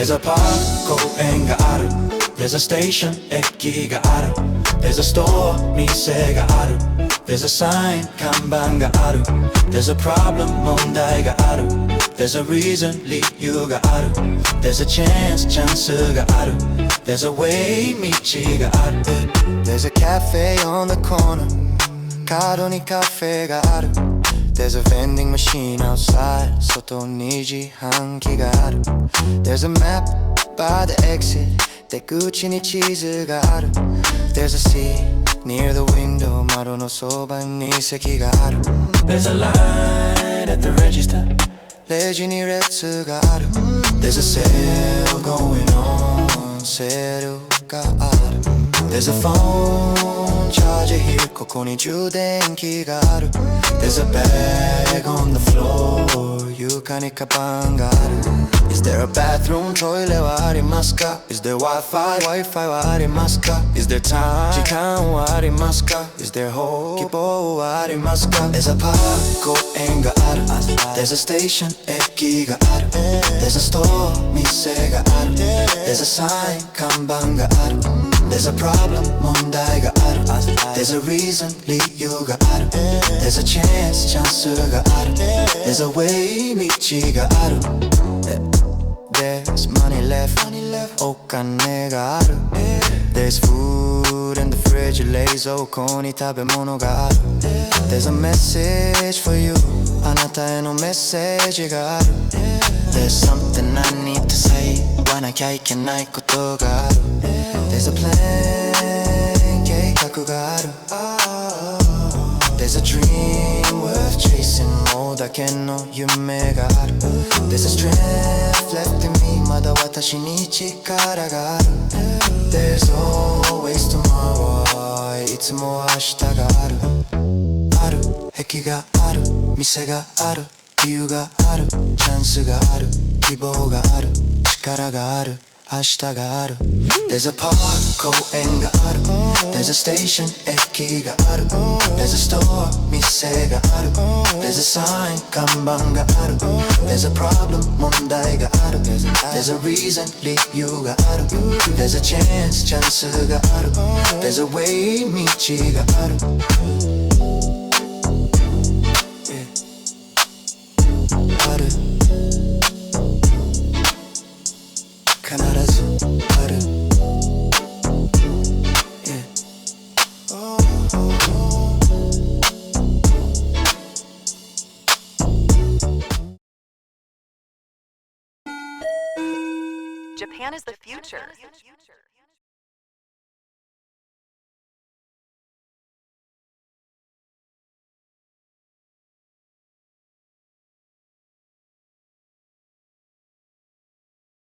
There's a park 公園がある There's a station 駅がある There's a store 店がある There's a sign 看板がある There's a problem 問題がある There's a reason 理由がある There's a chance チャンスがある There's a way 道がある There's a cafe on the corner 角にカフェがある There's a vending machine outside 外に自販機がある There's a map by the exit 出口に地図がある There's a seat near the window 窓のそばに席がある There's a line at the register レジに列がある There's a sale going on セールがある There's a phone charger here ここに充電器がある There's a bag on the floor 床にカバンがある Is there a bathroom トイレはありますか Is there Wi-Fi はありますか Is there time 時間はありますか Is there hope 希望はありますか There's a park 公園がある There's a station 駅がある There's a store 店がある There's a sign 看板がある There's a problem 問題がある There's a reason 理由がある There's a chance チャンスがある There's a way 道がある There's money left お金がある There's food in the fridge 冷蔵庫に食べ物がある There's a message for you あなたへのメッセージがある There's something I need to say 言わなきゃいけないことがある There's a plan 計画がある There's a dream worth chasing もうだけの夢がある There's a strength left in me まだ私に力がある There's always tomorrow いつも明日があるある壁がある店がある理由があるチャンスがある希望がある力がある明日がある There's a park 公園がある There's a station 駅がある There's a store 店がある There's a sign 看板がある There's a problem 問題がある There's a reason 理由がある There's a chance チャンスがある There's a way 道があるある必ずある Japan is the future.